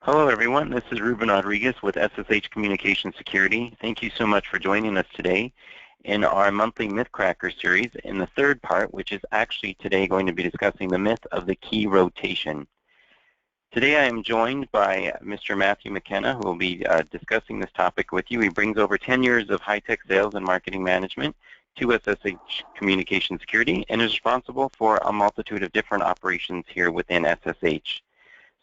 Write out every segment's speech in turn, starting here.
Hello everyone, this is Ruben Rodriguez with SSH Communication Security. Thank you so much for joining us today in our monthly Mythcracker series in the third part, which is actually today going to be discussing the myth of the key rotation. Today I am joined by Mr. Matthew McKenna, who will be discussing this topic with you. He brings over 10 years of high-tech sales and marketing management to SSH Communication Security and is responsible for a multitude of different operations here within SSH.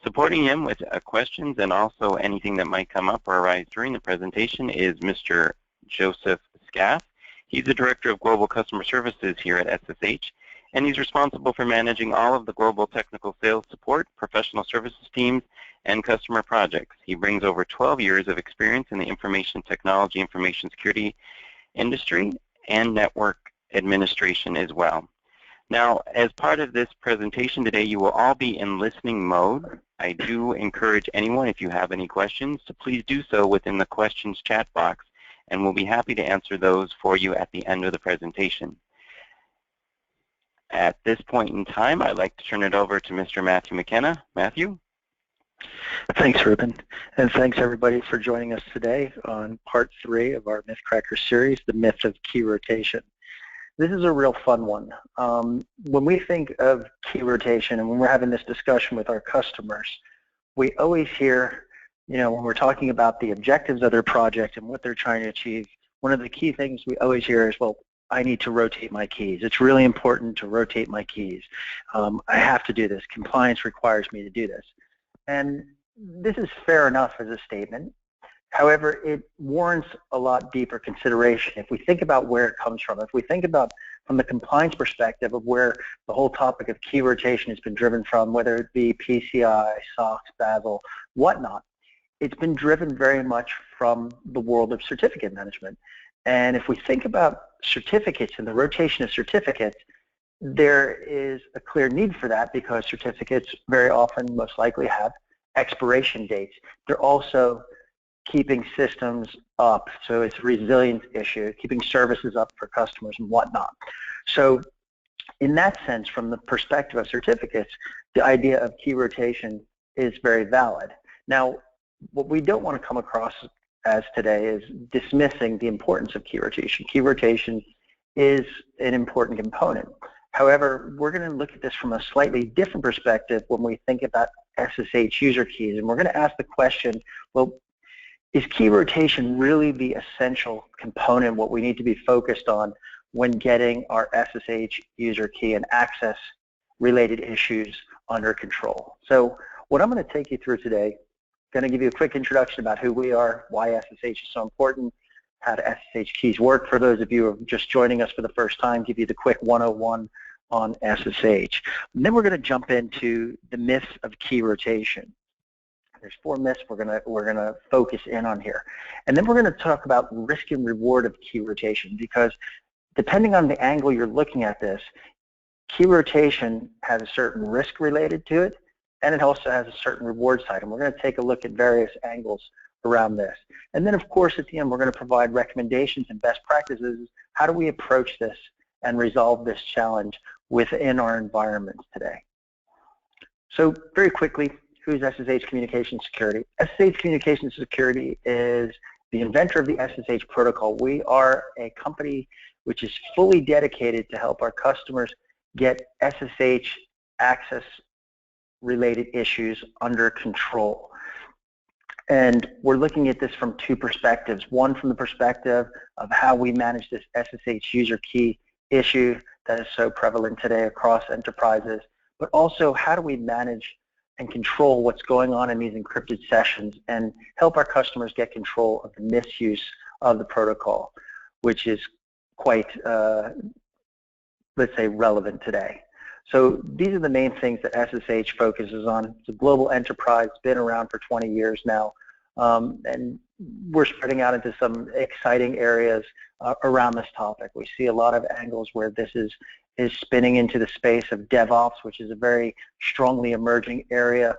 Supporting him with questions and also anything that might come up or arise during the presentation is Mr. Joseph Scaff. He's the Director of Global Customer Services here at SSH, and he's responsible for managing all of the global technical sales support, professional services teams, and customer projects. He brings over 12 years of experience in the information technology, information security industry, and network administration as well. Now, as part of this presentation today, you will all be in listening mode. I do encourage anyone, if you have any questions, to please do so within the questions chat box, and we'll be happy to answer those for you at the end of the presentation. At this point in time, I'd like to turn it over to Mr. Matthew McKenna. Matthew? Thanks, Ruben, and thanks everybody for joining us today on part 3 of our Mythcracker series, The Myth of Key Rotation. This is a real fun one. When we think of key rotation and when we're having this discussion with our customers, we always hear, when we're talking about the objectives of their project and what they're trying to achieve, one of the key things we always hear is, well, I need to rotate my keys. It's really important to rotate my keys. I have to do this. Compliance requires me to do this. And this is fair enough as a statement. However, it warrants a lot deeper consideration. If we think about where it comes from, if we think about from the compliance perspective of where the whole topic of key rotation has been driven from, whether it be PCI, SOX, Basel, whatnot, it's been driven very much from the world of certificate management. And if we think about certificates and the rotation of certificates, there is a clear need for that because certificates very often most likely have expiration dates. They're also keeping systems up, so it's a resilience issue, keeping services up for customers and whatnot. So in that sense, from the perspective of certificates, the idea of key rotation is very valid. Now, what we don't want to come across as today is dismissing the importance of key rotation. Key rotation is an important component. However, we're going to look at this from a slightly different perspective when we think about SSH user keys, and we're going to ask the question, well, is key rotation really the essential component, what we need to be focused on when getting our SSH user key and access related issues under control? So what I'm going to take you through today, going to give you a quick introduction about who we are, why SSH is so important, how do SSH keys work for those of you who are just joining us for the first time, give you the quick 101 on SSH. And then we're going to jump into the myths of key rotation. There's 4 myths we're gonna focus in on here, and then we're going to talk about risk and reward of key rotation, because depending on the angle you're looking at this, key rotation has a certain risk related to it, and it also has a certain reward side, and we're going to take a look at various angles around this. And then, of course, at the end, we're going to provide recommendations and best practices. How do we approach this and resolve this challenge within our environments today? So very quickly, who's SSH Communication Security? SSH Communication Security is the inventor of the SSH protocol. We are a company which is fully dedicated to help our customers get SSH access related issues under control. And we're looking at this from 2 perspectives. One, from the perspective of how we manage this SSH user key issue that is so prevalent today across enterprises, but also how do we manage and control what's going on in these encrypted sessions and help our customers get control of the misuse of the protocol, which is quite, let's say, relevant today. So these are the main things that SSH focuses on. It's a global enterprise, been around for 20 years now, and we're spreading out into some exciting areas around this topic. We see a lot of angles where this is spinning into the space of DevOps, which is a very strongly emerging area.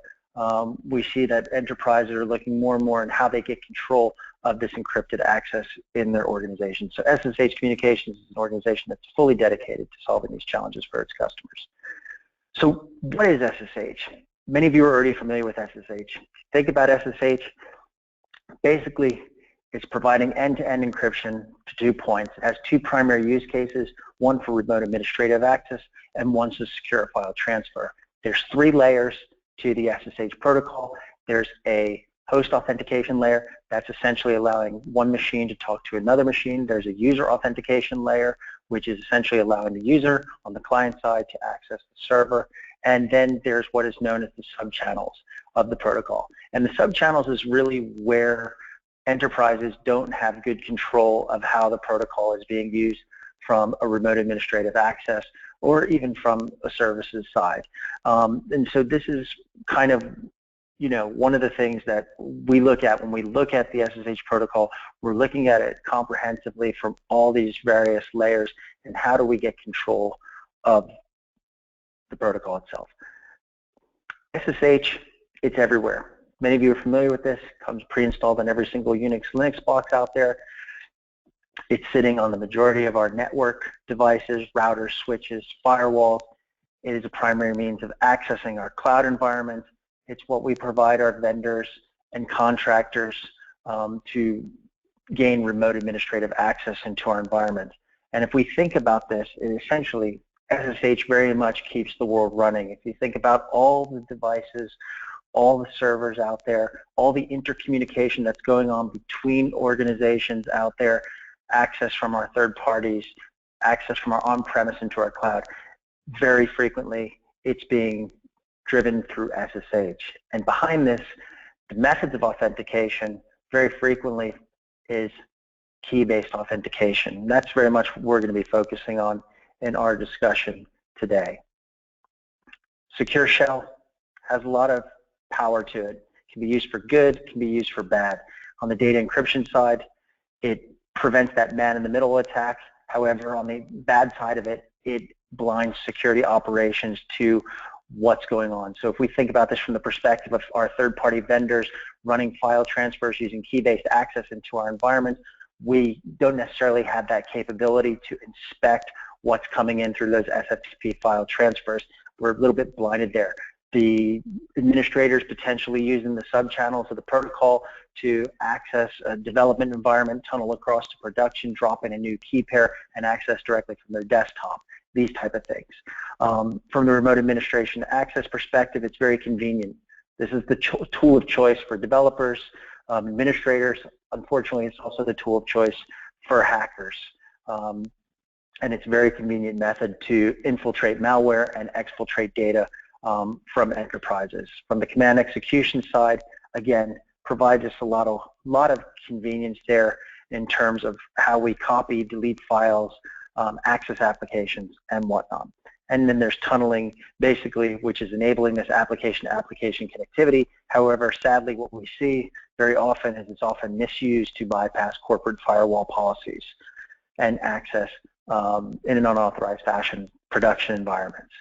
We see that enterprises are looking more and more on how they get control of this encrypted access in their organization. So SSH Communications is an organization that's fully dedicated to solving these challenges for its customers. So what is SSH? Many of you are already familiar with SSH. Think about SSH. Basically, it's providing end-to-end encryption to 2 points. It has 2 primary use cases, one for remote administrative access and one to secure file transfer. There's 3 layers to the SSH protocol. There's a host authentication layer that's essentially allowing one machine to talk to another machine. There's a user authentication layer, which is essentially allowing the user on the client side to access the server. And then there's what is known as the subchannels of the protocol. And the subchannels is really where enterprises don't have good control of how the protocol is being used from a remote administrative access or even from a services side. And so this is kind of, you know, one of the things that we look at when we look at the SSH protocol. We're looking at it comprehensively from all these various layers, and how do we get control of the protocol itself. SSH, it's everywhere. Many of you are familiar with this. It comes pre-installed on every single Unix, Linux box out there. It's sitting on the majority of our network devices, routers, switches, firewalls. It is a primary means of accessing our cloud environments. It's what we provide our vendors and contractors to gain remote administrative access into our environment. And if we think about this, it essentially, SSH very much keeps the world running. If you think about all the devices, all the servers out there, all the intercommunication that's going on between organizations out there, access from our third parties, access from our on-premise into our cloud, very frequently it's being driven through SSH. And behind this, the methods of authentication very frequently is key-based authentication. That's very much what we're going to be focusing on in our discussion today. Secure shell has a lot of power to it. It can be used for good, it can be used for bad. On the data encryption side, it prevents that man-in-the-middle attack. However, on the bad side of it, it blinds security operations to what's going on. So if we think about this from the perspective of our third-party vendors running file transfers using key-based access into our environment, we don't necessarily have that capability to inspect what's coming in through those SFTP file transfers. We're a little bit blinded there. The administrators potentially using the subchannels of the protocol to access a development environment, tunnel across to production, drop in a new key pair, and access directly from their desktop, these type of things. From the remote administration access perspective, it's very convenient. This is the tool of choice for developers, administrators. Unfortunately, it's also the tool of choice for hackers. And it's a very convenient method to infiltrate malware and exfiltrate data from enterprises. From the command execution side, again, provides us a lot of convenience there in terms of how we copy, delete files, access applications, and whatnot. And then there's tunneling, basically, which is enabling this application-to-application connectivity. However, sadly, what we see very often is it's often misused to bypass corporate firewall policies and access in an unauthorized fashion production environments.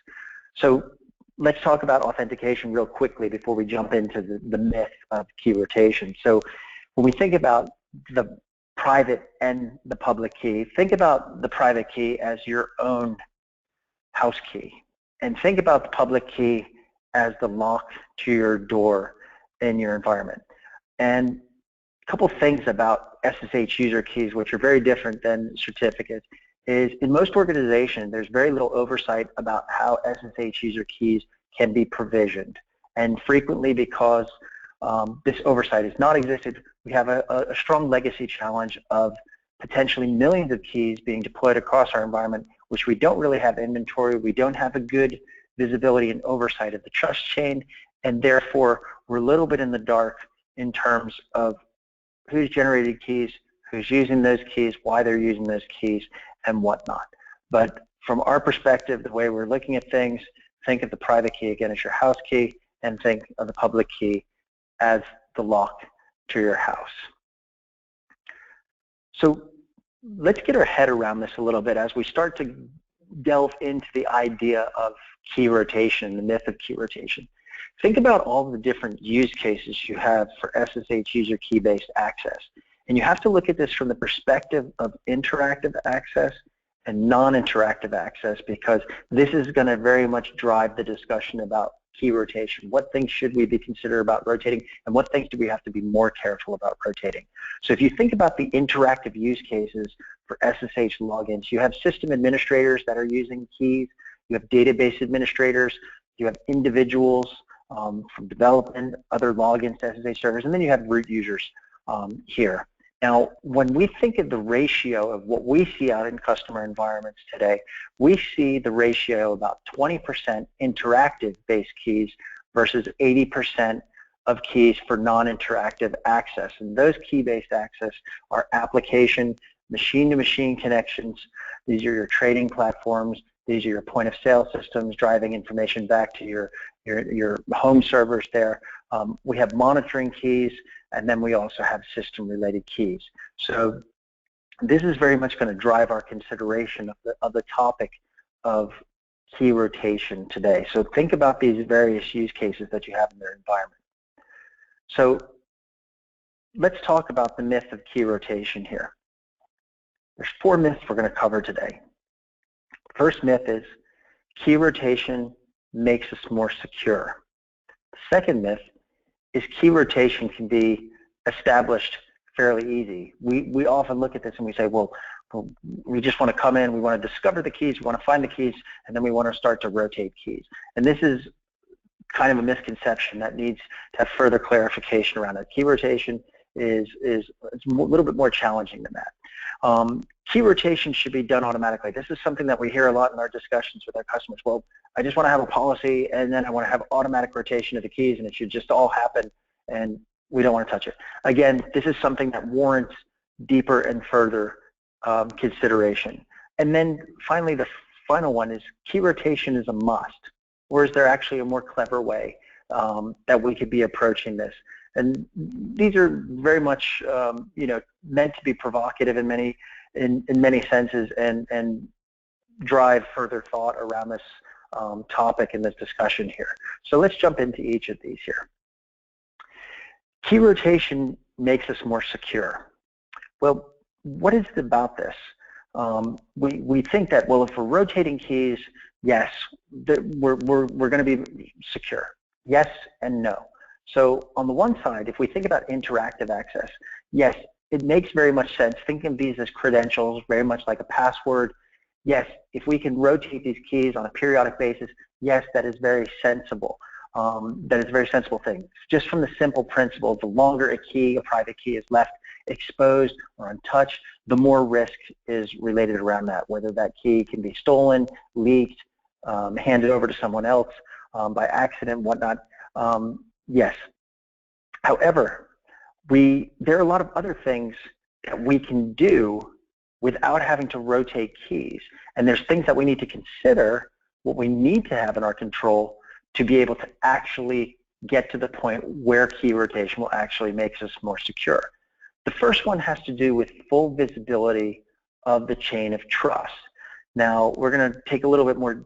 So let's talk about authentication real quickly before we jump into the myth of key rotation. So when we think about the private and the public key, think about the private key as your own house key, and think about the public key as the lock to your door in your environment. And a couple things about SSH user keys, which are very different than certificates, is in most organizations there's very little oversight about how SSH user keys can be provisioned. And frequently, because this oversight has not existed, we have a strong legacy challenge of potentially millions of keys being deployed across our environment, which we don't really have inventory. We don't have a good visibility and oversight of the trust chain, and therefore we're a little bit in the dark in terms of who's generated keys, who's using those keys, why they're using those keys, and whatnot. But from our perspective, the way we're looking at things, think of the private key again as your house key, and think of the public key as the lock to your house. So let's get our head around this a little bit as we start to delve into the idea of key rotation, the myth of key rotation. Think about all the different use cases you have for SSH user key-based access. And you have to look at this from the perspective of interactive access and non-interactive access, because this is going to very much drive the discussion about key rotation? What things should we be considered about rotating, and what things do we have to be more careful about rotating? So if you think about the interactive use cases for SSH logins, you have system administrators that are using keys, you have database administrators, you have individuals from development, other logins to SSH servers, and then you have root users here. Now, when we think of the ratio of what we see out in customer environments today, we see the ratio about 20% interactive-based keys versus 80% of keys for non-interactive access. And those key-based access are application, machine-to-machine connections. These are your trading platforms. These are your point-of-sale systems driving information back to your home servers there. We have monitoring keys, and then we also have system-related keys. So this is very much going to drive our consideration of the topic of key rotation today. So think about these various use cases that you have in their environment. So let's talk about the myth of key rotation here. There's 4 myths we're going to cover today. First myth is key rotation makes us more secure. The second myth is key rotation can be established fairly easy. We often look at this and we say, well, we just want to come in, we want to discover the keys, we want to find the keys, and then we want to start to rotate keys. And this is kind of a misconception that needs to have further clarification around it. Key rotation is it's a little bit more challenging than that. Key rotation should be done automatically. This is something that we hear a lot in our discussions with our customers. Well, I just want to have a policy, and then I want to have automatic rotation of the keys, and it should just all happen, and we don't want to touch it. Again, this is something that warrants deeper and further consideration. And then finally, the final one is key rotation is a must, or is there actually a more clever way that we could be approaching this? And these are very much, meant to be provocative in many senses, and drive further thought around this topic in this discussion here. So let's jump into each of these here. Key rotation makes us more secure. Well, what is it about this? We think that, well, if we're rotating keys, yes, we're going to be secure. Yes and no. So on the one side, if we think about interactive access, yes, it makes very much sense. Think of these as credentials, very much like a password. Yes, if we can rotate these keys on a periodic basis, yes, that is very sensible. That is a very sensible thing. Just from the simple principle, the longer a private key is left exposed or untouched, the more risk is related around that, whether that key can be stolen, leaked, handed over to someone else by accident, whatnot. Yes. However, there are a lot of other things that we can do without having to rotate keys. And there's things that we need to consider, what we need to have in our control to be able to actually get to the point where key rotation will actually make us more secure. The first one has to do with full visibility of the chain of trust. Now, we're going to take a little bit more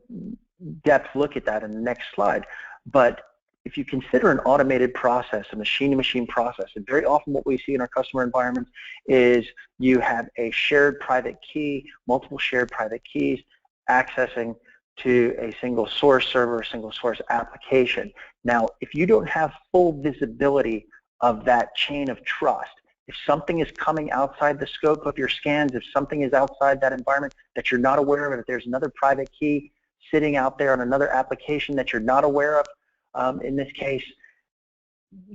depth look at that in the next slide, but if you consider an automated process, a machine-to-machine process, and very often what we see in our customer environments is you have a shared private key, multiple shared private keys accessing to a single source server, a single source application. Now, if you don't have full visibility of that chain of trust, if something is coming outside the scope of your scans, if something is outside that environment that you're not aware of, if there's another private key sitting out there on another application that you're not aware of, in this case,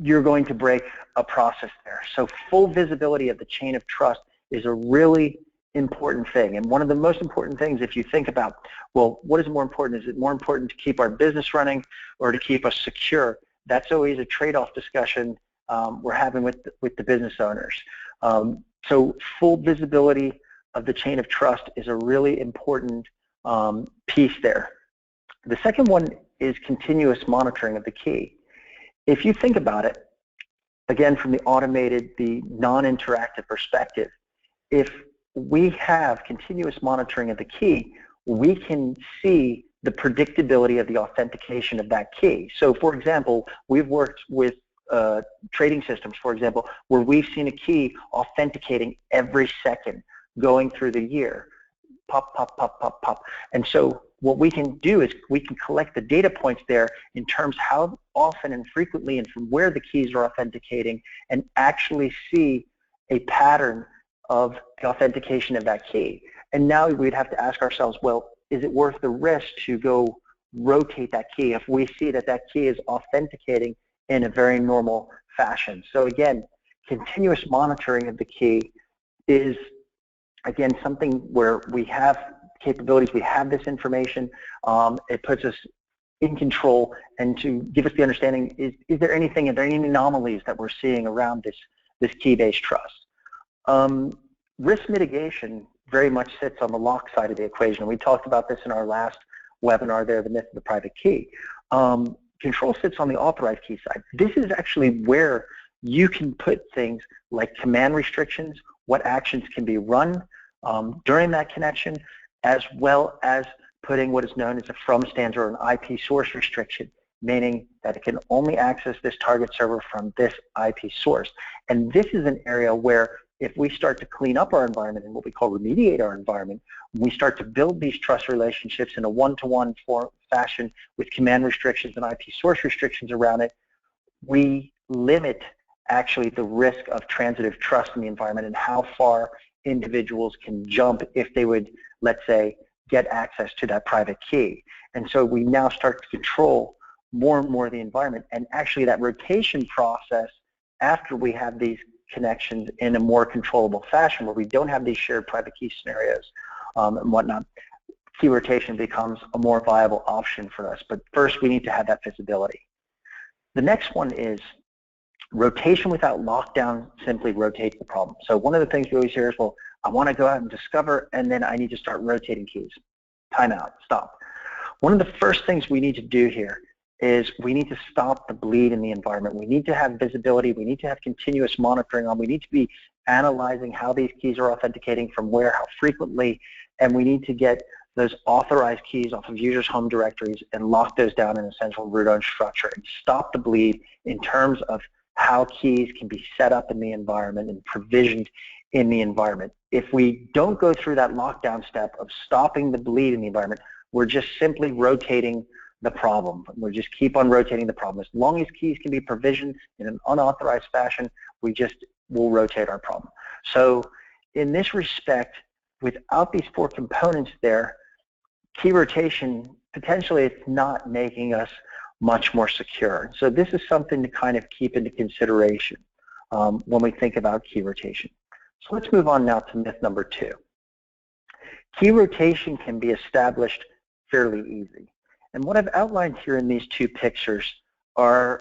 you're going to break a process there. So full visibility of the chain of trust is a really important thing. And one of the most important things, if you think about, well, what is more important? Is it more important to keep our business running or to keep us secure? That's always a trade-off discussion we're having with the business owners. So full visibility of the chain of trust is a really important piece there. The second one is continuous monitoring of the key. If you think about it, again, from the automated, the non-interactive perspective, if we have continuous monitoring of the key, we can see the predictability of the authentication of that key. So, for example, we've worked with trading systems, for example, where we've seen a key authenticating every second going through the year. pop, pop, pop, pop, pop. And so what we can do is we can collect the data points there in terms how often and frequently and from where the keys are authenticating, and actually see a pattern of the authentication of that key. And now we'd have to ask ourselves, well, is it worth the risk to go rotate that key if we see that that key is authenticating in a very normal fashion? So again, continuous monitoring of the key is, again, something where we have capabilities, we have this information, it puts us in control, and to give us the understanding, is there anything, are there any anomalies that we're seeing around this key-based trust? Risk mitigation very much sits on the lock side of the equation. We talked about this in our last webinar there, the myth of the private key. Control sits on the authorized key side. This is actually where you can put things like command restrictions, what actions can be run during that connection, as well as putting what is known as a from stance or an IP source restriction, meaning that it can only access this target server from this IP source. And this is an area where if we start to clean up our environment and what we call remediate our environment, we start to build these trust relationships in a one-to-one fashion with command restrictions and IP source restrictions around it, we limit actually the risk of transitive trust in the environment and how far individuals can jump if they would, let's say, get access to that private key. And so we now start to control more and more of the environment, and actually that rotation process after we have these connections in a more controllable fashion where we don't have these shared private key scenarios and whatnot, key rotation becomes a more viable option for us. But first we need to have that visibility. The next one is rotation without lockdown simply rotates the problem. So one of the things we always hear is, well, I want to go out and discover, and then I need to start rotating keys. Time out, stop. One of the first things we need to do here is we need to stop the bleed in the environment. We need to have visibility. We need to have continuous monitoring on. We need to be analyzing how these keys are authenticating, from where, how frequently, and we need to get those authorized keys off of users' home directories and lock those down in a central root-owned structure and stop the bleed in terms of how keys can be set up in the environment and provisioned in the environment. If we don't go through that lockdown step of stopping the bleed in the environment, we're just simply rotating the problem. We'll just keep on rotating the problem. As long as keys can be provisioned in an unauthorized fashion, we just will rotate our problem. So in this respect, without these four components there, key rotation, potentially it's not making us much more secure. So this is something to kind of keep into consideration when we think about key rotation. So let's move on now to myth number 2. Key rotation can be established fairly easy. And what I've outlined here in these two pictures are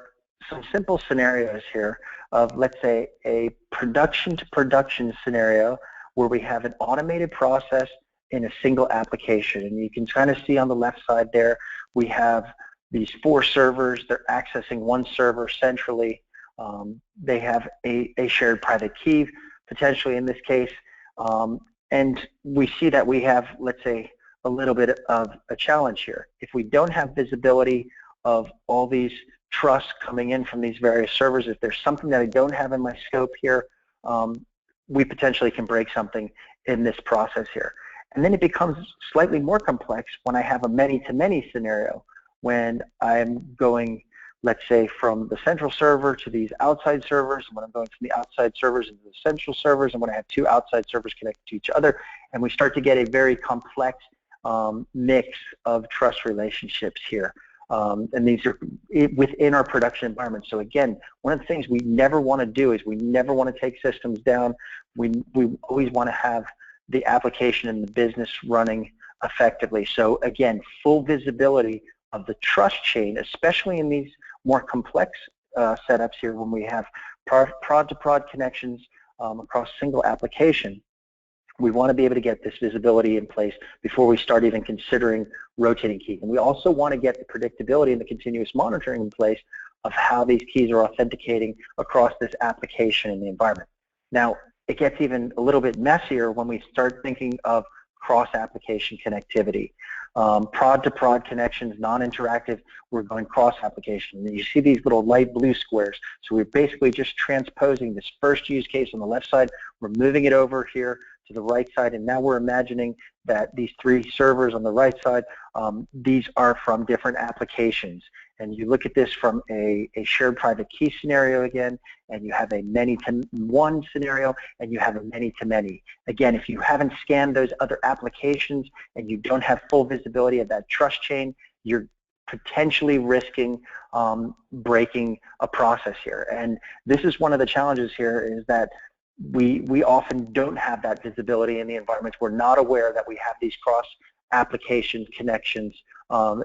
some simple scenarios here of, let's say, a production-to-production scenario where we have an automated process in a single application. And you can kind of see on the left side there, we have these 4 servers. They're accessing one server centrally. They have a shared private key, potentially in this case. And we see that we have, let's say, a little bit of a challenge here. If we don't have visibility of all these trusts coming in from these various servers, if there's something that I don't have in my scope here, we potentially can break something in this process here. And then it becomes slightly more complex when I have a many-to-many scenario, when I'm going, let's say, from the central server to these outside servers, and when I'm going from the outside servers into the central servers, and when I have 2 outside servers connected to each other, and we start to get a very complex mix of trust relationships here. And these are within our production environment. So again, one of the things we never want to do is we never want to take systems down. We always want to have the application and the business running effectively. So again, full visibility of the trust chain, especially in these more complex setups here when we have prod-to-prod connections across single application. We want to be able to get this visibility in place before we start even considering rotating keys. And we also want to get the predictability and the continuous monitoring in place of how these keys are authenticating across this application in the environment. Now, it gets even a little bit messier when we start thinking of cross-application connectivity. Prod-to-prod connections, non-interactive, we're going cross-application. And you see these little light blue squares. So we're basically just transposing this first use case on the left side. We're moving it over here to the right side, and now we're imagining that these 3 servers on the right side, these are from different applications. And you look at this from a shared private key scenario again, and you have a many-to-one scenario, and you have a many-to-many. Again, if you haven't scanned those other applications and you don't have full visibility of that trust chain, you're potentially risking breaking a process here. And this is one of the challenges here, is that we often don't have that visibility in the environments. We're not aware that we have these cross-application connections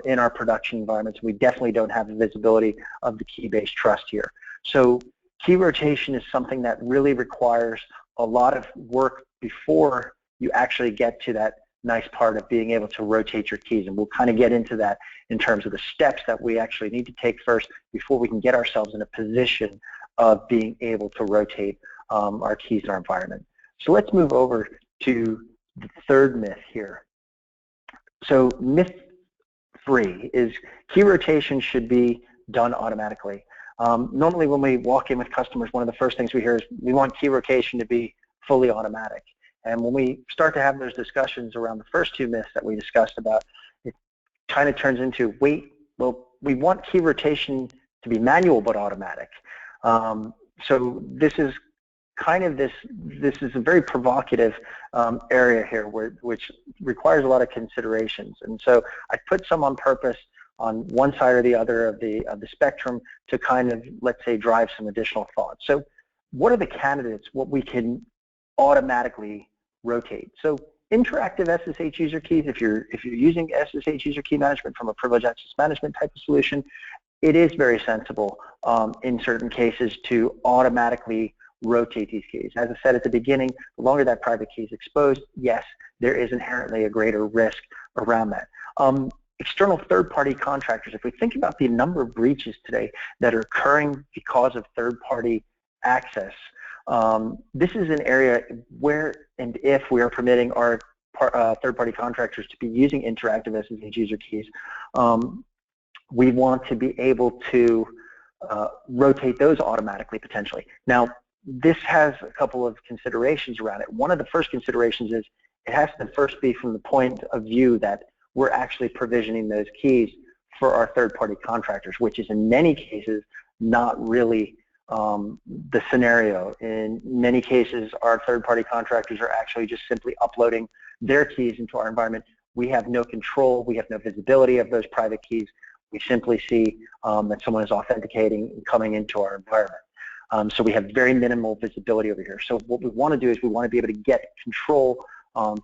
in our production environments. We definitely don't have the visibility of the key-based trust here. So key rotation is something that really requires a lot of work before you actually get to that nice part of being able to rotate your keys. And we'll kind of get into that in terms of the steps that we actually need to take first before we can get ourselves in a position of being able to rotate our keys in our environment. So let's move over to the third myth here. So myth 3 is key rotation should be done automatically. Normally when we walk in with customers, one of the first things we hear is we want key rotation to be fully automatic. And when we start to have those discussions around the first 2 myths that we discussed about, it kind of turns into, wait, well, we want key rotation to be manual but automatic. So this is kind of this is a very provocative area here, which requires a lot of considerations. And so I put some on purpose on one side or the other of the spectrum to kind of, let's say, drive some additional thought. So what are the candidates, what we can automatically rotate? So interactive SSH user keys, if you're using SSH user key management from a privileged access management type of solution, it is very sensible in certain cases to automatically rotate these keys. As I said at the beginning, the longer that private key is exposed, yes, there is inherently a greater risk around that. External third-party contractors, if we think about the number of breaches today that are occurring because of third-party access, this is an area where and if we are permitting our third-party contractors to be using interactive SSH user keys, we want to be able to rotate those automatically potentially. Now, this has a couple of considerations around it. One of the first considerations is it has to first be from the point of view that we're actually provisioning those keys for our third-party contractors, which is in many cases not really the scenario. In many cases, our third-party contractors are actually just simply uploading their keys into our environment. We have no control, we have no visibility of those private keys. We simply see that someone is authenticating and coming into our environment. So we have very minimal visibility over here. So what we want to do is we want to be able to get control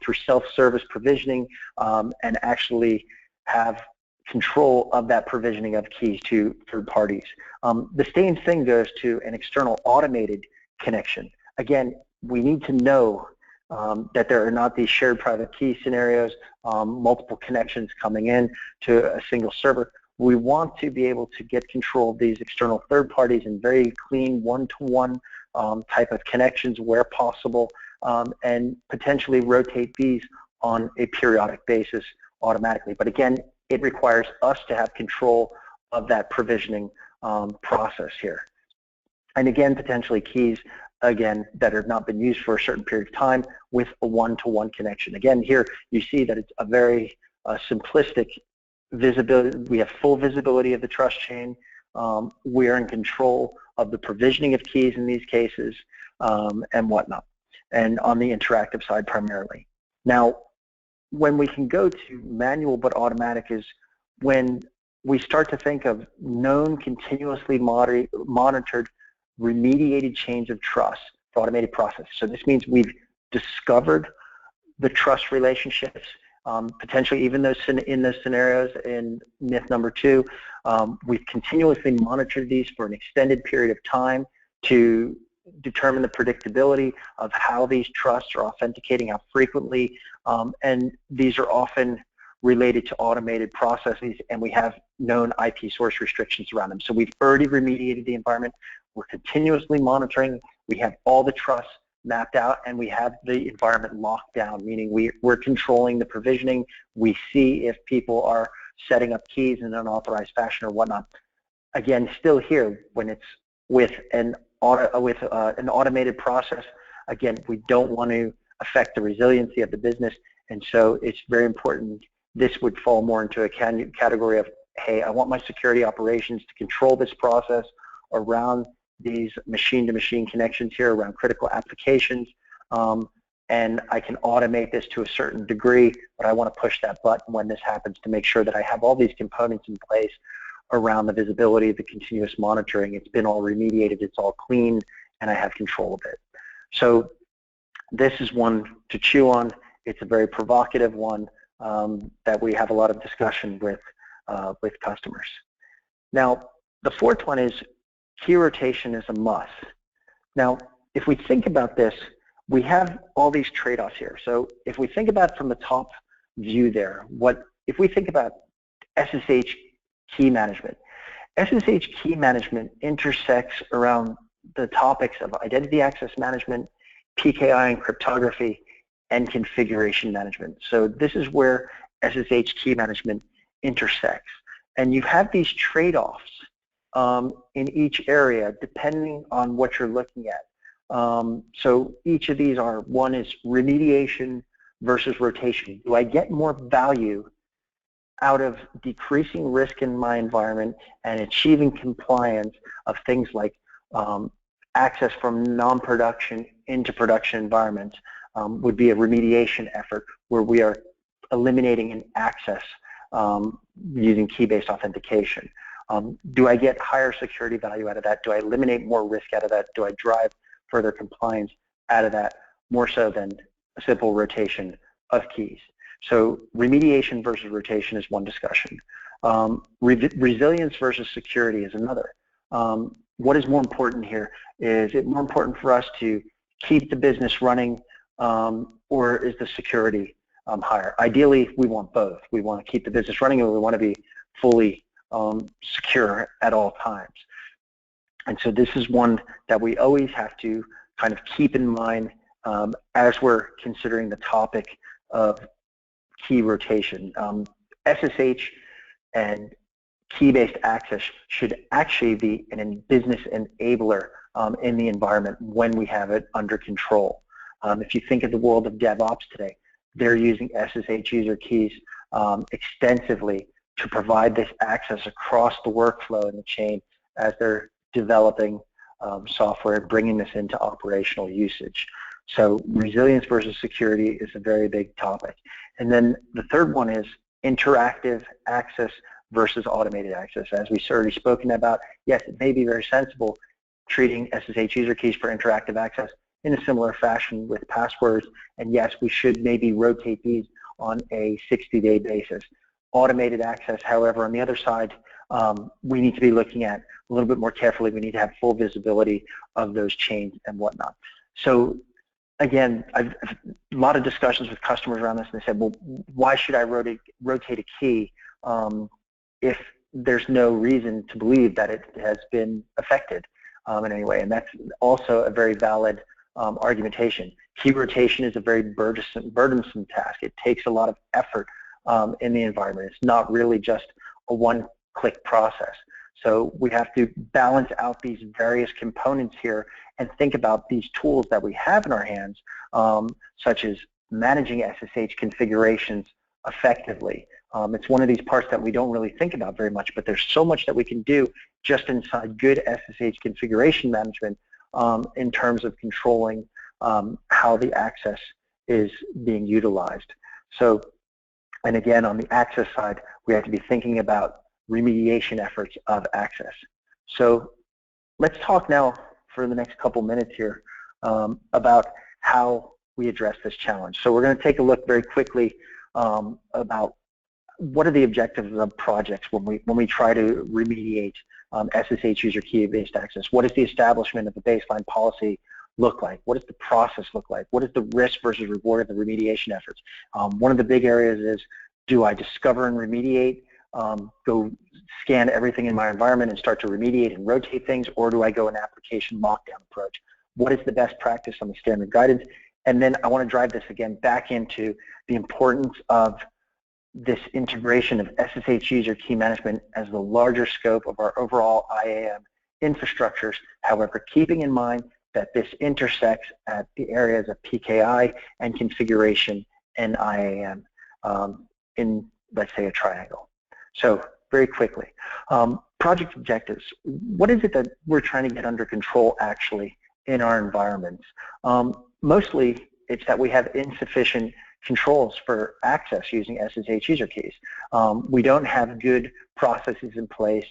through self-service provisioning and actually have control of that provisioning of keys to third parties. The same thing goes to an external automated connection. Again, we need to know that there are not these shared private key scenarios, multiple connections coming in to a single server. We want to be able to get control of these external third parties in very clean one-to-one type of connections where possible, and potentially rotate these on a periodic basis automatically. But again, it requires us to have control of that provisioning process here. And again, potentially keys, again, that have not been used for a certain period of time with a one-to-one connection. Again, here you see that it's a very simplistic visibility. We have full visibility of the trust chain. We are in control of the provisioning of keys in these cases and whatnot, and on the interactive side primarily. Now, when we can go to manual but automatic is when we start to think of known, continuously monitored, remediated chains of trust for automated process. So this means we've discovered the trust relationships, potentially even in those scenarios in myth number 2, we've continuously monitored these for an extended period of time to determine the predictability of how these trusts are authenticating, how frequently, and these are often related to automated processes, and we have known IP source restrictions around them. So we've already remediated the environment. We're continuously monitoring. We have all the trusts mapped out, and we have the environment locked down, meaning we're controlling the provisioning. We see if people are setting up keys in an unauthorized fashion or whatnot. Again, still here, when it's with an automated process, again, we don't want to affect the resiliency of the business. And so it's very important. This would fall more into a category of, hey, I want my security operations to control this process around these machine-to-machine connections here, around critical applications, and I can automate this to a certain degree, but I want to push that button when this happens to make sure that I have all these components in place around the visibility, the continuous monitoring. It's been all remediated, it's all clean, and I have control of it. So this is one to chew on. It's a very provocative one that we have a lot of discussion with customers. Now, the fourth one is key rotation is a must. Now, if we think about this, we have all these trade-offs here. So if we think about from the top view there, if we think about SSH key management, SSH key management intersects around the topics of identity access management, PKI and cryptography, and configuration management. So this is where SSH key management intersects. And you have these trade-offs in each area depending on what you're looking at. So each of these are, one is remediation versus rotation. Do I get more value out of decreasing risk in my environment and achieving compliance of things like access from non-production into production environments? Would be a remediation effort where we are eliminating an access using key-based authentication. Do I get higher security value out of that? Do I eliminate more risk out of that? Do I drive further compliance out of that more so than a simple rotation of keys? So remediation versus rotation is one discussion. Resilience versus security is another. What is more important here? Is it more important for us to keep the business running or is the security higher? Ideally, we want both. We want to keep the business running and we want to be fully secure at all times. And so this is one that we always have to kind of keep in mind as we're considering the topic of key rotation. SSH and key-based access should actually be a business enabler in the environment when we have it under control. If you think of the world of DevOps today, they're using SSH user keys extensively to provide this access across the workflow and the chain as they're developing software and bringing this into operational usage. So resilience versus security is a very big topic. And then the third one is interactive access versus automated access. As we've already spoken about, yes, it may be very sensible treating SSH user keys for interactive access in a similar fashion with passwords, and yes, we should maybe rotate these on a 60-day basis. Automated access, however, on the other side, we need to be looking at a little bit more carefully. We need to have full visibility of those chains and whatnot. So again, I've a lot of discussions with customers around this, and they said, well, why should I rotate a key if there's no reason to believe that it has been affected in any way? And that's also a very valid argumentation. Key rotation is a very burdensome task. It takes a lot of effort in the environment. It's not really just a one-click process. So we have to balance out these various components here and think about these tools that we have in our hands, such as managing SSH configurations effectively. It's one of these parts that we don't really think about very much, but there's so much that we can do just inside good SSH configuration management in terms of controlling how the access is being utilized. So, and again, on the access side, we have to be thinking about remediation efforts of access. So let's talk now for the next couple minutes here about how we address this challenge. So we're going to take a look very quickly about what are the objectives of projects when we try to remediate SSH user key-based access. What does the establishment of a baseline policy look like? What does the process look like? What is the risk versus reward of the remediation efforts? One of the big areas is, do I discover and remediate, go scan everything in my environment and start to remediate and rotate things, or do I go an application lockdown approach? What is the best practice on the standard guidance? And then I want to drive this again back into the importance of this integration of SSH user key management as the larger scope of our overall IAM infrastructures. However, keeping in mind that this intersects at the areas of PKI and configuration and IAM in, let's say, a triangle. So very quickly, project objectives. What is it that we're trying to get under control actually in our environments? Mostly it's that we have insufficient controls for access using SSH user keys. We don't have good processes in place,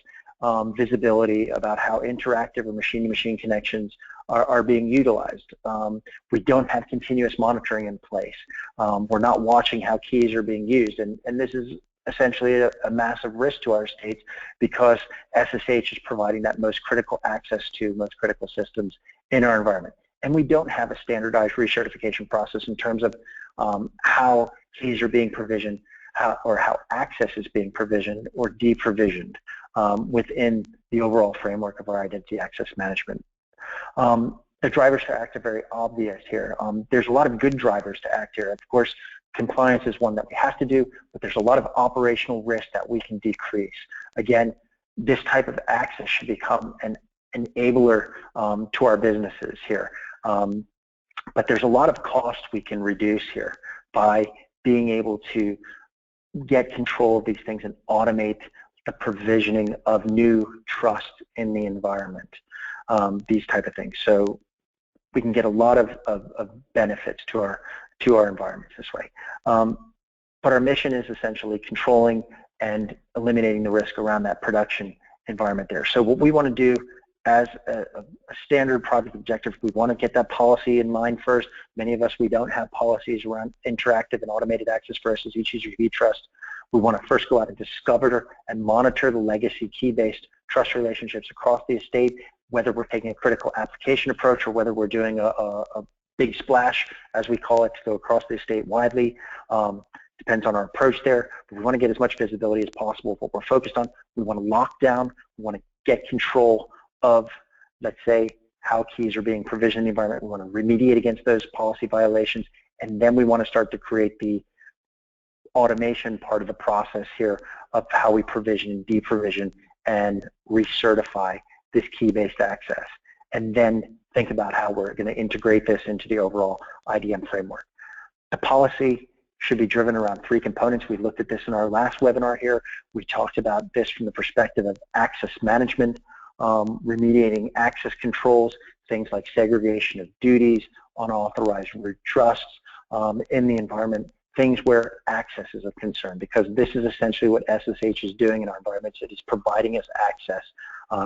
visibility about how interactive or machine-to-machine connections are being utilized. We don't have continuous monitoring in place. We're not watching how keys are being used, and this is essentially a massive risk to our estates because SSH is providing that most critical access to most critical systems in our environment. And we don't have a standardized recertification process in terms of how keys are being provisioned, how access is being provisioned or deprovisioned within the overall framework of our identity access management. The drivers to act are very obvious here. There's a lot of good drivers to act here. Of course, compliance is one that we have to do, but there's a lot of operational risk that we can decrease. Again, this type of access should become an enabler to our businesses here. But there's a lot of cost we can reduce here by being able to get control of these things and automate the provisioning of new trust in the environment, these type of things. So we can get a lot of benefits to our environments this way. But our mission is essentially controlling and eliminating the risk around that production environment there. So what we want to do as a standard project objective, we want to get that policy in mind first. Many of us, we don't have policies around interactive and automated access for SSH user key trust. We want to first go out and discover and monitor the legacy key-based trust relationships across the estate, whether we're taking a critical application approach or whether we're doing a big splash, as we call it, to go across the estate widely. Depends on our approach there. But we want to get as much visibility as possible of what we're focused on. We want to lock down. We want to get control of, let's say, how keys are being provisioned in the environment. We want to remediate against those policy violations, and then we want to start to create the automation part of the process here of how we provision and deprovision and recertify this key-based access, and then think about how we're going to integrate this into the overall IDM framework. The policy should be driven around three components. We looked at this in our last webinar here. We talked about this from the perspective of access management, remediating access controls, things like segregation of duties, unauthorized root trusts in the environment, things where access is of concern, because this is essentially what SSH is doing in our environments. It is providing us access,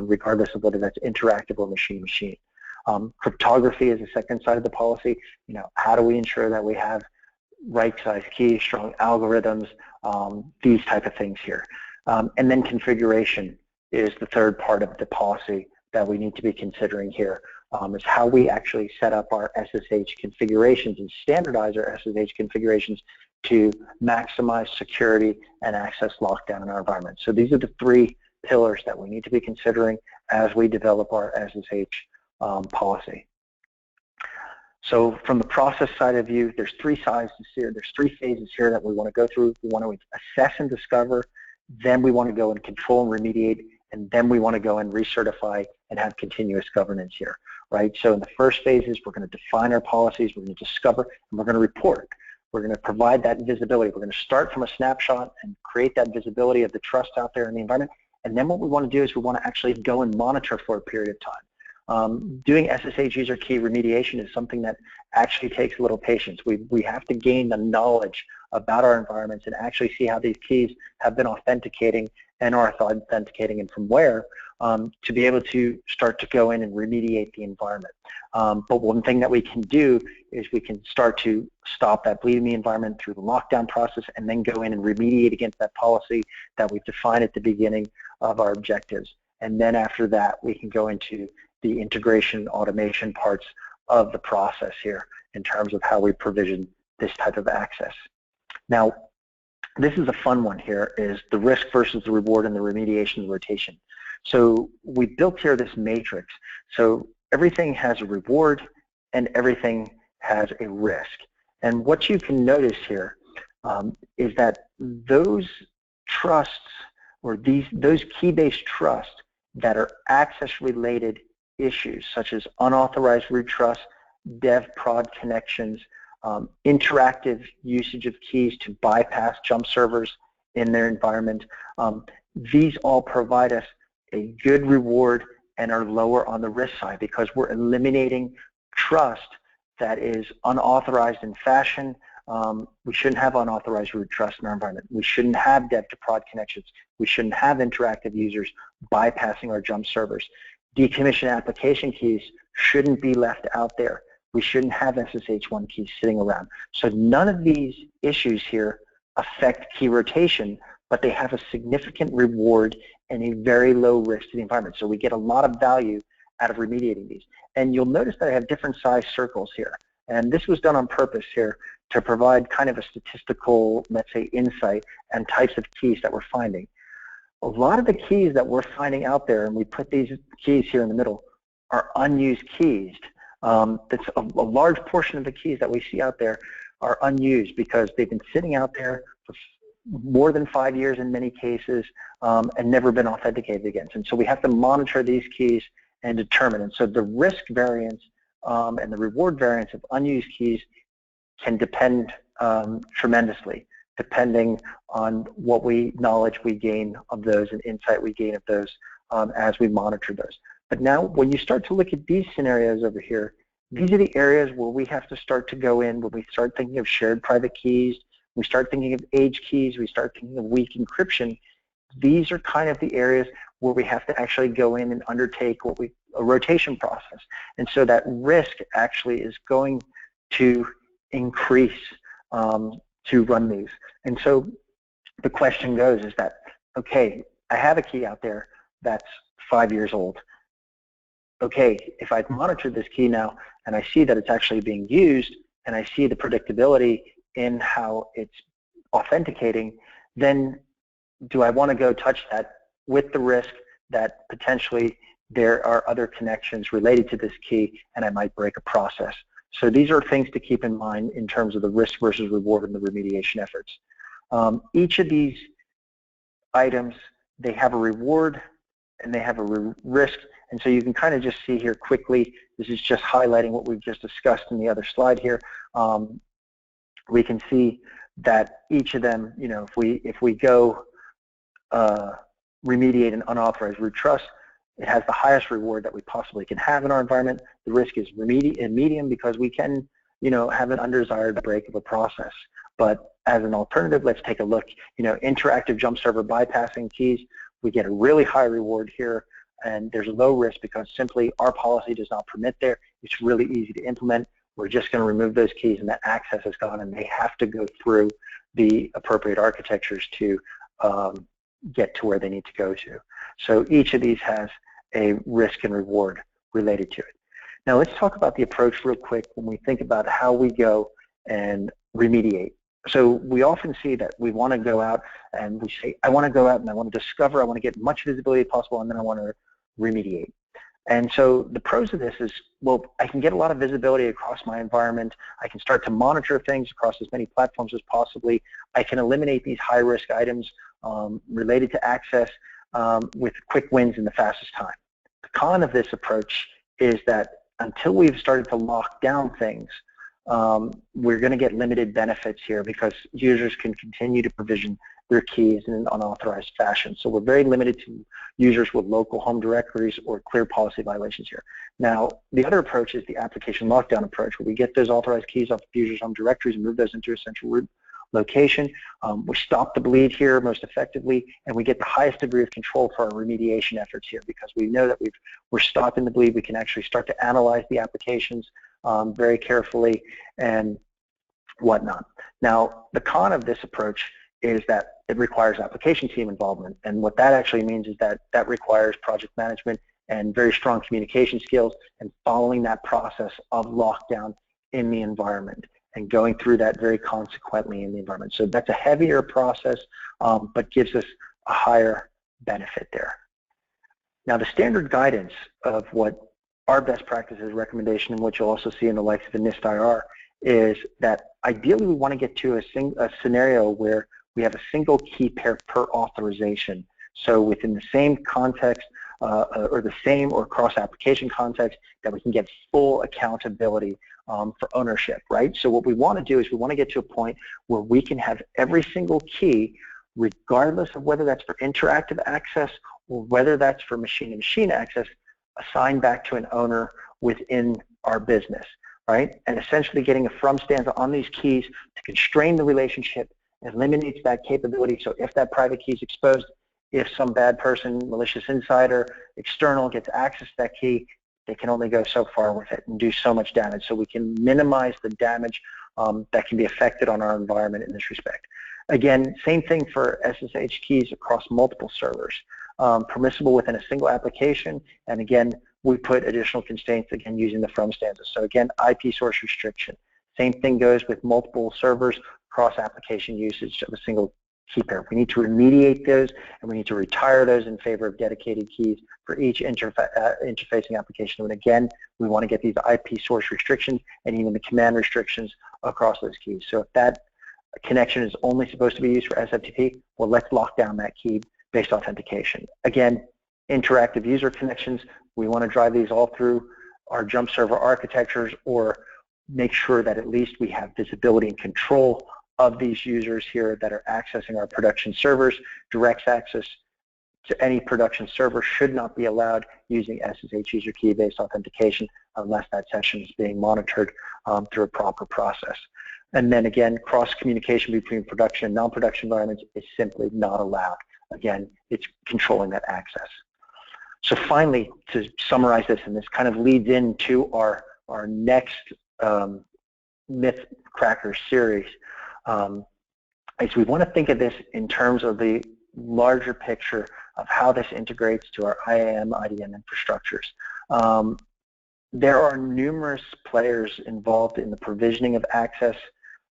regardless of whether that's interactive or machine-machine. Cryptography is the second side of the policy. You know, how do we ensure that we have right-sized keys, strong algorithms, these type of things here. And then configuration is the third part of the policy that we need to be considering here, is how we actually set up our SSH configurations and standardize our SSH configurations to maximize security and access lockdown in our environment. So these are the three pillars that we need to be considering as we develop our SSH policy. So from the process side of view, there's three sizes here. There's three phases here that we want to go through. We want to assess and discover, then we want to go and control and remediate, and then we want to go and recertify and have continuous governance here, right? So in the first phases, we're going to define our policies, we're going to discover, and we're going to report. We're going to provide that visibility. We're going to start from a snapshot and create that visibility of the trust out there in the environment. And then what we want to do is we want to actually go and monitor for a period of time. Doing SSH user key remediation is something that actually takes a little patience. We have to gain the knowledge about our environments and actually see how these keys have been authenticating and are authenticating and from where, to be able to start to go in and remediate the environment. But one thing that we can do is we can start to stop that bleeding the environment through the lockdown process and then go in and remediate against that policy that we've defined at the beginning of our objectives. And then after that, we can go into the integration automation parts of the process here in terms of how we provision this type of access. Now, this is a fun one here, is the risk versus the reward and the remediation and rotation. So we built here this matrix. So everything has a reward and everything has a risk. And what you can notice here is that those trusts or those key-based trusts that are access related issues such as unauthorized root trust, dev prod connections, interactive usage of keys to bypass jump servers in their environment. These all provide us a good reward and are lower on the risk side because we're eliminating trust that is unauthorized in fashion. We shouldn't have unauthorized root trust in our environment. We shouldn't have dev to prod connections. We shouldn't have interactive users bypassing our jump servers. Decommissioned application keys shouldn't be left out there. We shouldn't have SSH1 keys sitting around. So none of these issues here affect key rotation, but they have a significant reward and a very low risk to the environment. So we get a lot of value out of remediating these. And you'll notice that I have different size circles here. And this was done on purpose here to provide kind of a statistical, let's say, insight and types of keys that we're finding. A lot of the keys that we're finding out there, and we put these keys here in the middle, are unused keys. That's a large portion of the keys that we see out there are unused because they've been sitting out there for more than 5 years in many cases and never been authenticated against. And so we have to monitor these keys and determine. And so the risk variance and the reward variance of unused keys can depend tremendously, depending on what knowledge we gain of those and insight we gain of those as we monitor those. But now when you start to look at these scenarios over here, these are the areas where we have to start to go in, when we start thinking of shared private keys, we start thinking of age keys, we start thinking of weak encryption. These are kind of the areas where we have to actually go in and undertake a rotation process. And so that risk actually is going to increase to run these. And so the question goes is that, okay, I have a key out there that's 5 years old. Okay, if I've monitored this key now and I see that it's actually being used and I see the predictability in how it's authenticating, then do I want to go touch that with the risk that potentially there are other connections related to this key and I might break a process? So these are things to keep in mind in terms of the risk versus reward in the remediation efforts. Each of these items, they have a reward and they have a risk. And so you can kind of just see here quickly, this is just highlighting what we've just discussed in the other slide here. We can see that each of them, you know, if we go remediate an unauthorized root trust, it has the highest reward that we possibly can have in our environment. The risk is medium because we can, you know, have an undesired break of a process. But as an alternative, let's take a look. You know, interactive jump server bypassing keys, we get a really high reward here, and there's a low risk because simply our policy does not permit there. It's really easy to implement. We're just going to remove those keys, and that access is gone, and they have to go through the appropriate architectures to get to where they need to go to. So each of these has a risk and reward related to it. Now let's talk about the approach real quick when we think about how we go and remediate. So we often see that we want to go out and we say, I want to go out and I want to discover, I want to get much visibility as possible, and then I want to remediate. And so the pros of this is, well, I can get a lot of visibility across my environment. I can start to monitor things across as many platforms as possibly. I can eliminate these high-risk items related to access with quick wins in the fastest time. The con of this approach is that until we've started to lock down things, we're going to get limited benefits here because users can continue to provision their keys in an unauthorized fashion. So we're very limited to users with local home directories or clear policy violations here. Now, the other approach is the application lockdown approach, where we get those authorized keys off of users' home directories and move those into a central root location. We stop the bleed here most effectively, and we get the highest degree of control for our remediation efforts here because we know that we're stopping the bleed. We can actually start to analyze the applications very carefully and whatnot. Now, the con of this approach is that it requires application team involvement, and what that actually means is that that requires project management and very strong communication skills and following that process of lockdown in the environment and going through that very consequently in the environment. So that's a heavier process, but gives us a higher benefit there. Now, the standard guidance of what our best practices recommendation, and what you'll also see in the likes of the NIST IR, is that ideally we want to get to a scenario where we have a single key pair per authorization. So within the same context or the same or cross-application context, that we can get full accountability for ownership, right? So what we want to do is we want to get to a point where we can have every single key, regardless of whether that's for interactive access or whether that's for machine-to-machine access, assigned back to an owner within our business, right? And essentially getting a from stanza on these keys to constrain the relationship eliminates that capability. So if that private key is exposed, if some bad person, malicious insider, external gets access to that key, they can only go so far with it and do so much damage. So we can minimize the damage that can be affected on our environment in this respect. Again, same thing for SSH keys across multiple servers, permissible within a single application. And again, we put additional constraints, again, using the from stanza. So again, IP source restriction. Same thing goes with multiple servers, cross-application usage of a single key pair. We need to remediate those, and we need to retire those in favor of dedicated keys for each interfacing application. And again, we want to get these IP source restrictions and even the command restrictions across those keys. So if that connection is only supposed to be used for SFTP, well, let's lock down that key-based authentication. Again, interactive user connections, we want to drive these all through our jump server architectures, or make sure that at least we have visibility and control of these users here that are accessing our production servers. Direct access to any production server should not be allowed using SSH user key-based authentication unless that session is being monitored through a proper process. And then again, cross-communication between production and non-production environments is simply not allowed. Again, it's controlling that access. So finally, to summarize this, and this kind of leads into our next Mythcracker series, is we want to think of this in terms of the larger picture of how this integrates to our IAM, IDM infrastructures. There are numerous players involved in the provisioning of access,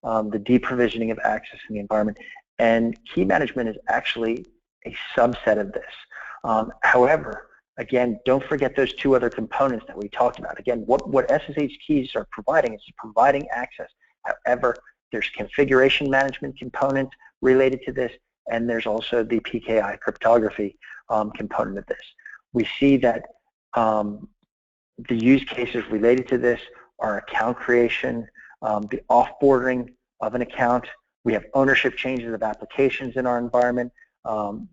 the deprovisioning of access in the environment, and key management is actually a subset of this. However, again, don't forget those two other components that we talked about. Again, what SSH keys are providing is providing access. However, there's configuration management component related to this, and there's also the PKI cryptography component of this. We see that the use cases related to this are account creation, the offboarding of an account. We have ownership changes of applications in our environment.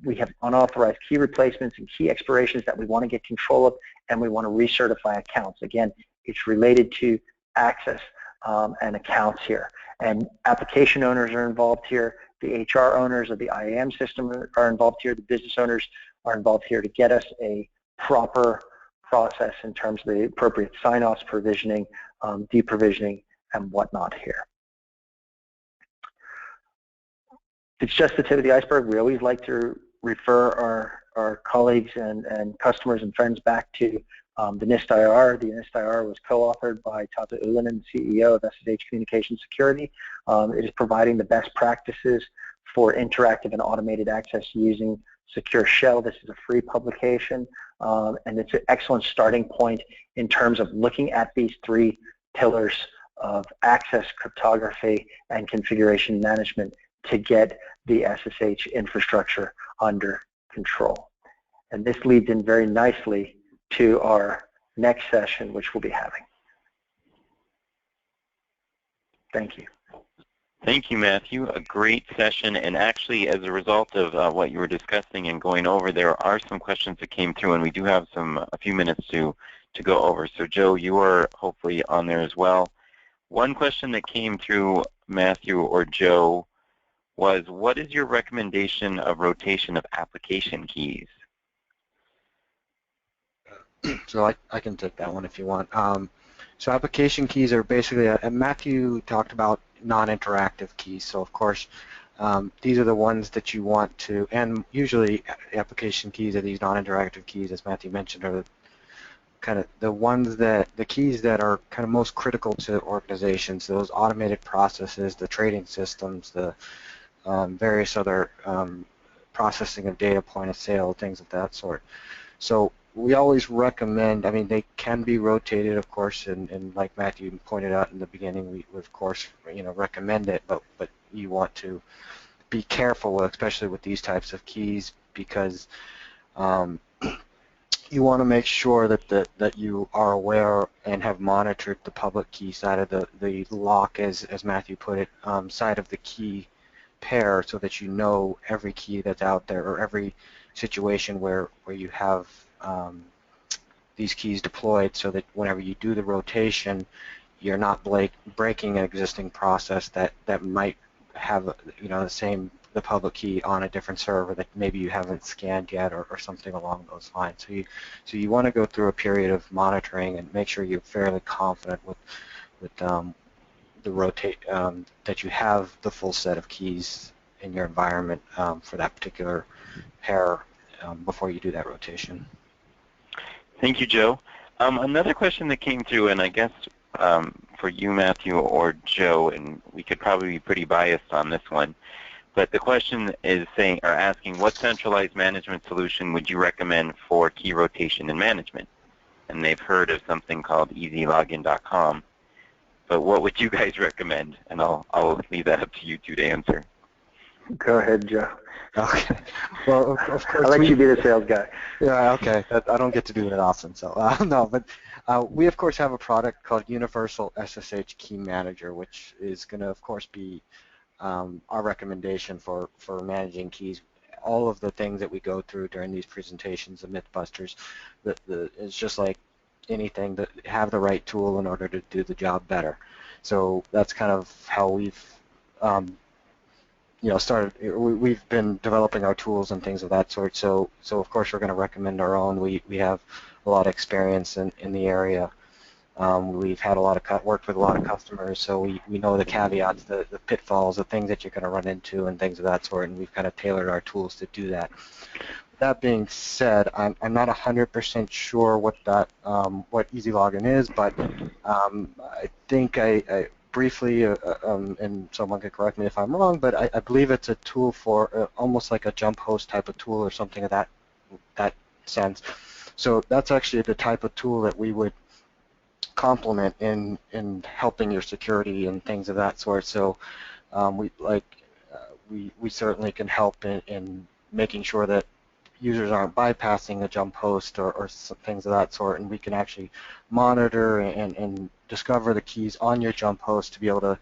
We have unauthorized key replacements and key expirations that we want to get control of, and we want to recertify accounts. Again, it's related to access and accounts here. And application owners are involved here. The HR owners of the IAM system are involved here. The business owners are involved here to get us a proper process in terms of the appropriate sign-offs, provisioning, deprovisioning, and whatnot here. It's just the tip of the iceberg. We always like to refer our colleagues and customers and friends back to the NIST IR. The NIST IR was co-authored by Tata Ullinen, CEO of SSH Communication Security. It is providing the best practices for interactive and automated access using Secure Shell. This is a free publication, and it's an excellent starting point in terms of looking at these three pillars of access, cryptography, and configuration management to get the SSH infrastructure under control. And this leads in very nicely to our next session, which we'll be having. Thank you. Thank you, Matthew. A great session, and actually, as a result of what you were discussing and going over, there are some questions that came through, and we do have a few minutes to go over. So, Joe, you are hopefully on there as well. One question that came through, Matthew or Joe, was what is your recommendation of rotation of application keys? So I can take that one if you want. So application keys are basically, Matthew talked about non-interactive keys. So of course, these are the ones that you want to, and usually application keys are these non-interactive keys, as Matthew mentioned, are kind of the ones that, the keys that are kind of most critical to organizations, those automated processes, the trading systems, the various other processing of data, point of sale, things of that sort. So we always recommend, I mean, they can be rotated, of course, and like Matthew pointed out in the beginning, we of course, recommend it, but you want to be careful, especially with these types of keys, because you want to make sure that you are aware and have monitored the public key side of the lock, as Matthew put it, side of the key pair, so that you know every key that's out there, or every situation where you have these keys deployed, so that whenever you do the rotation, you're not breaking an existing process that might have the public key on a different server that maybe you haven't scanned yet, or something along those lines. So you want to go through a period of monitoring and make sure you're fairly confident with the rotate that you have the full set of keys in your environment for that particular pair before you do that rotation. Thank you, Joe. Another question that came through, and I guess for you, Matthew, or Joe, and we could probably be pretty biased on this one, but the question is asking, what centralized management solution would you recommend for key rotation and management? And they've heard of something called easylogin.com. But what would you guys recommend? And I'll leave that up to you two to answer. Go ahead, Joe. Okay. Well, of course. I'll let you be the sales guy. Yeah, okay. I don't get to do that often, so no. But we, of course, have a product called Universal SSH Key Manager, which is going to, of course, be our recommendation for managing keys. All of the things that we go through during these presentations, the Mythbusters, it's just like anything, that have the right tool in order to do the job better. So that's kind of how we've started. We've been developing our tools and things of that sort. So of course we're going to recommend our own. We have a lot of experience in the area. We've had worked with a lot of customers, so we know the caveats, the pitfalls, the things that you're going to run into, and things of that sort. And we've kind of tailored our tools to do that. That being said, I'm not 100% sure what EasyLogin is, but I think I briefly, and someone could correct me if I'm wrong, but I believe it's a tool for almost like a jump host type of tool or something of that sense. So that's actually the type of tool that we would complement in helping your security and things of that sort. So we certainly can help in making sure that users aren't bypassing a jump host or things of that sort, and we can actually monitor and discover the keys on your jump host to be able to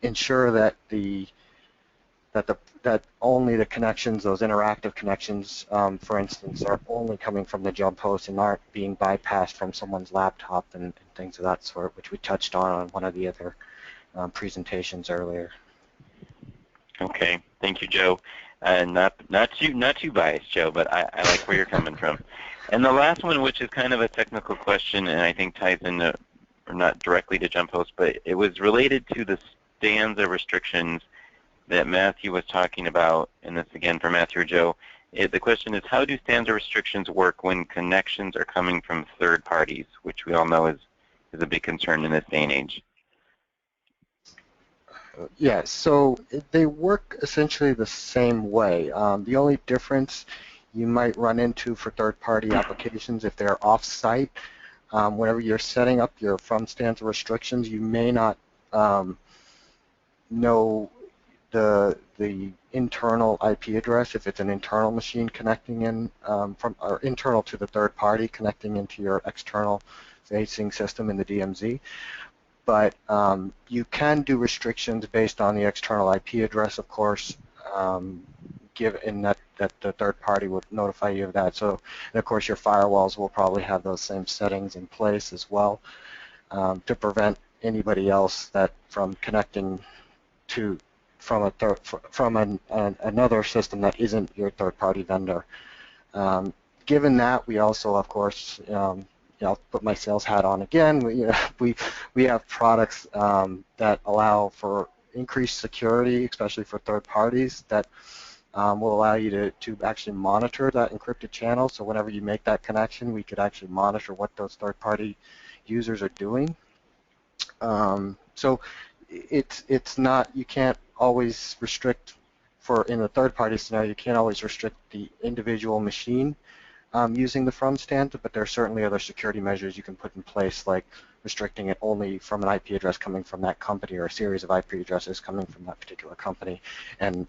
ensure that that only the connections, those interactive connections, for instance, are only coming from the jump host and aren't being bypassed from someone's laptop and things of that sort, which we touched on one of the other presentations earlier. Okay, thank you, Joe. Not too biased, Joe, but I like where you're coming from. And the last one, which is kind of a technical question, and I think ties into, or not directly to jump host, but it was related to the stanza restrictions that Matthew was talking about, and this again for Matthew or Joe. The question is, how do stanza restrictions work when connections are coming from third parties, which we all know is a big concern in this day and age? Yeah, so they work essentially the same way. The only difference you might run into for third-party applications, if they're off-site, whenever you're setting up your from stanza restrictions, you may not know the internal IP address if it's an internal machine connecting in or internal to the third party connecting into your external facing system in the DMZ. But you can do restrictions based on the external IP address, of course, given that the third party would notify you of that. So, and of course, your firewalls will probably have those same settings in place as well to prevent anybody else from connecting from another system that isn't your third-party vendor. Given that, we also, of course, I'll put my sales hat on again. We have products that allow for increased security, especially for third parties, that will allow you to actually monitor that encrypted channel. So whenever you make that connection, we could actually monitor what those third-party users are doing. So it's not, you can't always restrict in a third-party scenario, you can't always restrict the individual machine using the from stanza, but there are certainly other security measures you can put in place, like restricting it only from an IP address coming from that company or a series of IP addresses coming from that particular company, and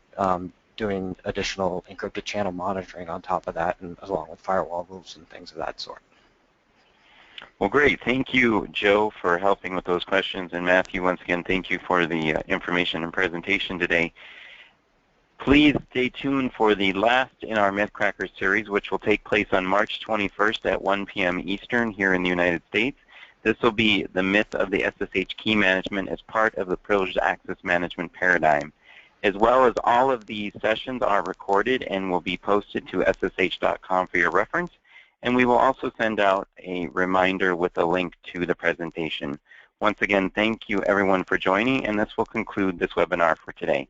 doing additional encrypted channel monitoring on top of that, and along with firewall rules and things of that sort. Well, great. Thank you, Joe, for helping with those questions. And Matthew, once again, thank you for the information and presentation today. Please stay tuned for the last in our Mythcracker series, which will take place on March 21st at 1 p.m. Eastern here in the United States. This will be the myth of the SSH key management as part of the privileged access management paradigm. As well as all of these sessions are recorded and will be posted to ssh.com for your reference. And we will also send out a reminder with a link to the presentation. Once again, thank you everyone for joining, and this will conclude this webinar for today.